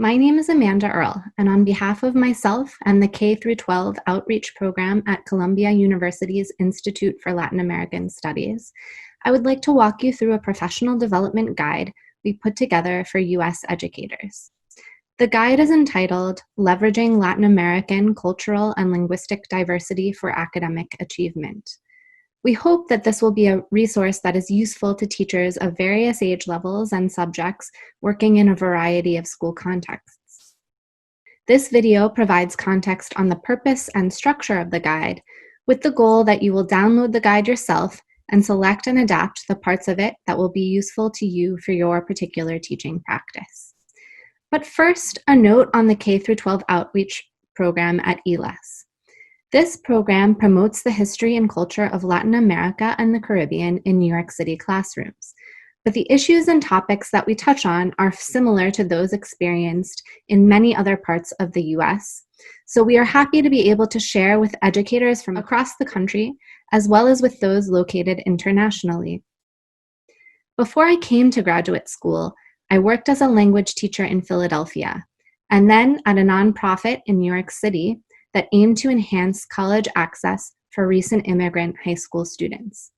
My name is Amanda Earl, and on behalf of myself and the K-12 Outreach Program at Columbia University's Institute for Latin American Studies, I would like to walk you through a professional development guide we put together for U.S. educators. The guide is entitled Leveraging Latin American Cultural and Linguistic Diversity for Academic Achievement. We hope that this will be a resource that is useful to teachers of various age levels and subjects working in a variety of school contexts. This video provides context on the purpose and structure of the guide, with the goal that you will download the guide yourself and select and adapt the parts of it that will be useful to you for your particular teaching practice. But first, a note on the K-12 Outreach Program at ILAS. This program promotes the history and culture of Latin America and the Caribbean in New York City classrooms. But the issues and topics that we touch on are similar to those experienced in many other parts of the US. So we are happy to be able to share with educators from across the country, as well as with those located internationally. Before I came to graduate school, I worked as a language teacher in Philadelphia, and then at a nonprofit in New York City that aimed to enhance college access for recent immigrant high school students.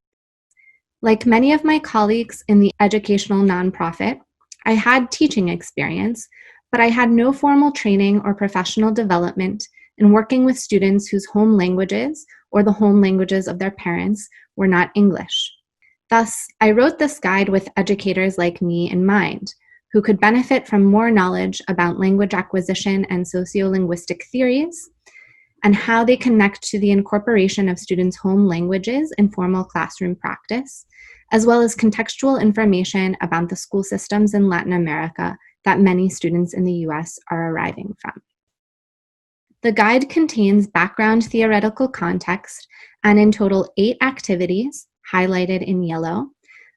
Like many of my colleagues in the educational nonprofit, I had teaching experience, but I had no formal training or professional development in working with students whose home languages or the home languages of their parents were not English. Thus, I wrote this guide with educators like me in mind, who could benefit from more knowledge about language acquisition and sociolinguistic theories, and how they connect to the incorporation of students' home languages in formal classroom practice, as well as contextual information about the school systems in Latin America that many students in the US are arriving from. The guide contains background theoretical context and in total 8 activities, highlighted in yellow,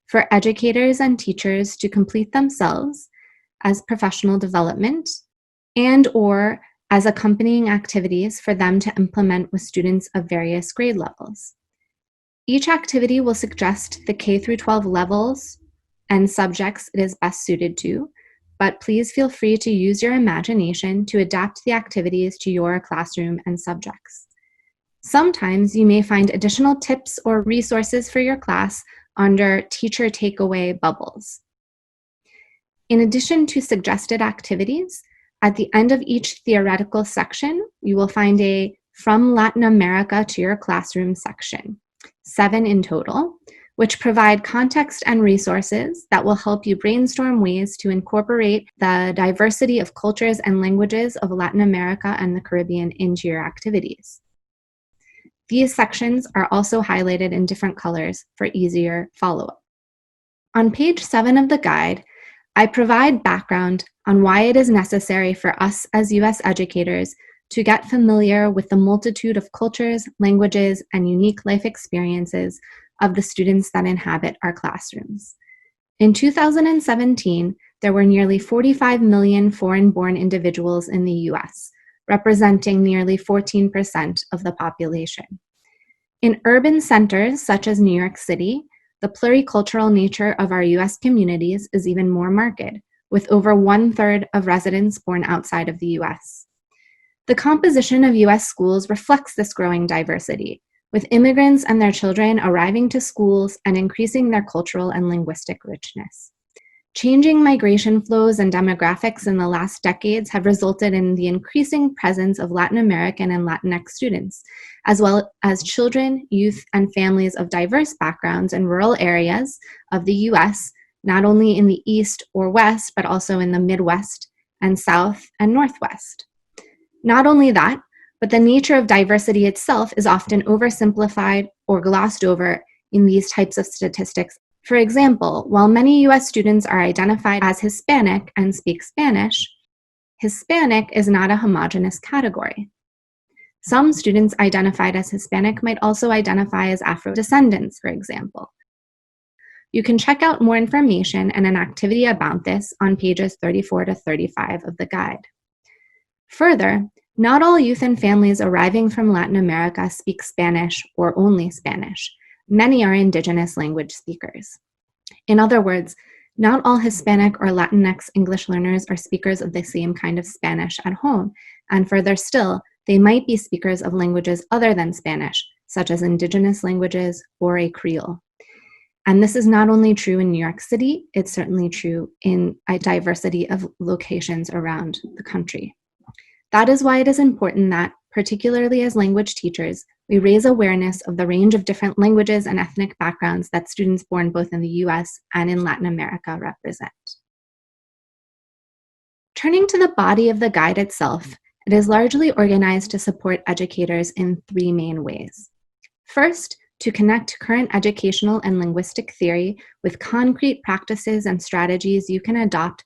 for educators and teachers to complete themselves as professional development and/or as accompanying activities for them to implement with students of various grade levels. Each activity will suggest the K-12 levels and subjects it is best suited to, but please feel free to use your imagination to adapt the activities to your classroom and subjects. Sometimes you may find additional tips or resources for your class under Teacher Takeaway Bubbles. In addition to suggested activities, at the end of each theoretical section, you will find a From Latin America to Your Classroom section, 7 in total, which provide context and resources that will help you brainstorm ways to incorporate the diversity of cultures and languages of Latin America and the Caribbean into your activities. These sections are also highlighted in different colors for easier follow-up. On page 7 of the guide, I provide background on why it is necessary for us as U.S. educators to get familiar with the multitude of cultures, languages, and unique life experiences of the students that inhabit our classrooms. In 2017, there were nearly 45 million foreign-born individuals in the U.S., representing nearly 14% of the population. In urban centers such as New York City, the pluricultural nature of our U.S. communities is even more marked, with over 1/3 of residents born outside of the U.S. The composition of U.S. schools reflects this growing diversity, with immigrants and their children arriving to schools and increasing their cultural and linguistic richness. Changing migration flows and demographics in the last decades have resulted in the increasing presence of Latin American and Latinx students, as well as children, youth, and families of diverse backgrounds in rural areas of the U.S., not only in the East or West, but also in the Midwest and South and Northwest. Not only that, but the nature of diversity itself is often oversimplified or glossed over in these types of statistics. For example, while many U.S. students are identified as Hispanic and speak Spanish, Hispanic is not a homogeneous category. Some students identified as Hispanic might also identify as Afro-descendants, for example. You can check out more information and an activity about this on pages 34 to 35 of the guide. Further, not all youth and families arriving from Latin America speak Spanish or only Spanish. Many are indigenous language speakers. In other words, Not all Hispanic or Latinx English learners are speakers of the same kind of Spanish at home, and further still, they might be speakers of languages other than Spanish, such as indigenous languages or a Creole. And this is not only true in New York City, it's certainly true in a diversity of locations around the country. That is why it is important that, particularly as language teachers, we raise awareness of the range of different languages and ethnic backgrounds that students born both in the US and in Latin America represent. Turning to the body of the guide itself, it is largely organized to support educators in three main ways. First, to connect current educational and linguistic theory with concrete practices and strategies you can adopt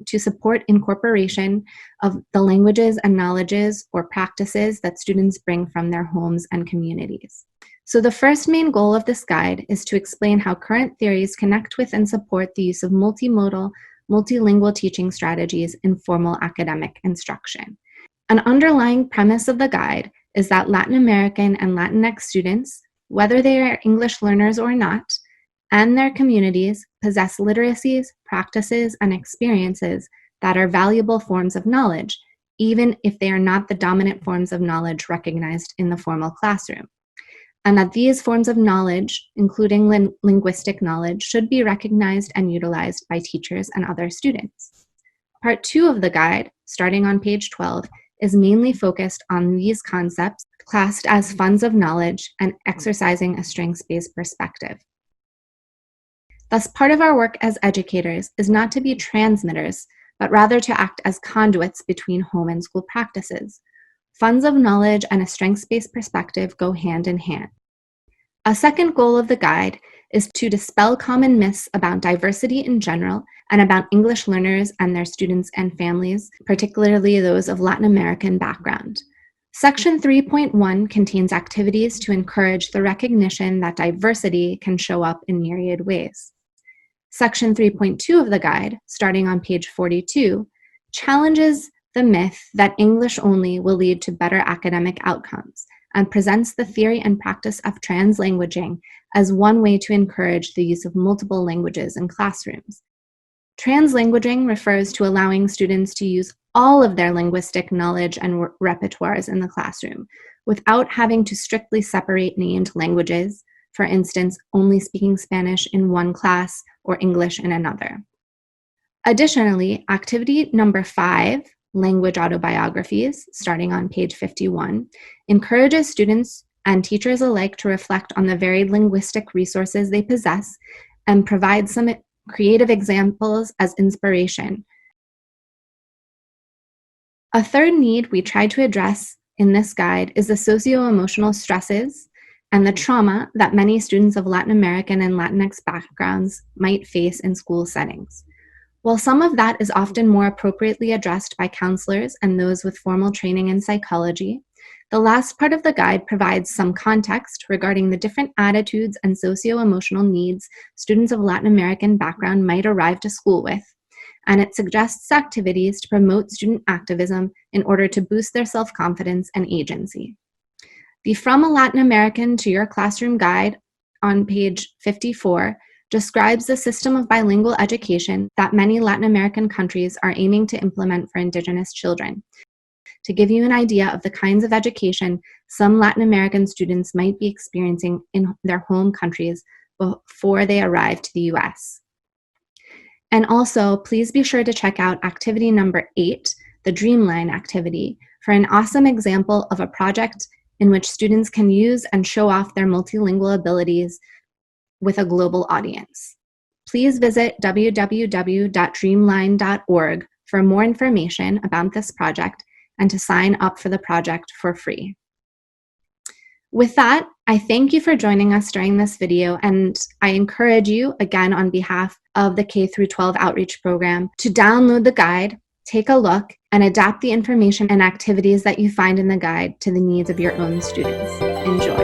to support incorporation of the languages and knowledges or practices that students bring from their homes and communities. So the first main goal of this guide is to explain how current theories connect with and support the use of multimodal, multilingual teaching strategies in formal academic instruction. An underlying premise of the guide is that Latin American and Latinx students, whether they are English learners or not, and their communities possess literacies, practices, and experiences that are valuable forms of knowledge, even if they are not the dominant forms of knowledge recognized in the formal classroom. And that these forms of knowledge, including linguistic knowledge, should be recognized and utilized by teachers and other students. Part 2 of the guide, starting on page 12, is mainly focused on these concepts classed as funds of knowledge and exercising a strengths-based perspective. Thus, part of our work as educators is not to be transmitters, but rather to act as conduits between home and school practices. Funds of knowledge and a strengths-based perspective go hand in hand. A second goal of the guide is to dispel common myths about diversity in general and about English learners and their students and families, particularly those of Latin American background. Section 3.1 contains activities to encourage the recognition that diversity can show up in myriad ways. Section 3.2 of the guide, starting on page 42, challenges the myth that English only will lead to better academic outcomes and presents the theory and practice of translanguaging as one way to encourage the use of multiple languages in classrooms. Translanguaging refers to allowing students to use all of their linguistic knowledge and repertoires in the classroom without having to strictly separate named languages, for instance, only speaking Spanish in one class or English in another. Additionally, activity number 5, language autobiographies, starting on page 51, encourages students and teachers alike to reflect on the varied linguistic resources they possess and provide some creative examples as inspiration. A third need we try to address in this guide is the socio-emotional stresses and the trauma that many students of Latin American and Latinx backgrounds might face in school settings. While some of that is often more appropriately addressed by counselors and those with formal training in psychology, the last part of the guide provides some context regarding the different attitudes and socio-emotional needs students of Latin American background might arrive to school with, and it suggests activities to promote student activism in order to boost their self-confidence and agency. The From a Latin American to Your Classroom guide on page 54 describes the system of bilingual education that many Latin American countries are aiming to implement for Indigenous children, to give you an idea of the kinds of education some Latin American students might be experiencing in their home countries before they arrive to the US. And also, please be sure to check out activity number 8, the Dreamline activity, for an awesome example of a project in which students can use and show off their multilingual abilities with a global audience. Please visit www.dreamline.org for more information about this project and to sign up for the project for free. With that, I thank you for joining us during this video, and I encourage you, again on behalf of the K-12 Outreach Program, to download the guide, take a look, and adapt the information and activities that you find in the guide to the needs of your own students. Enjoy.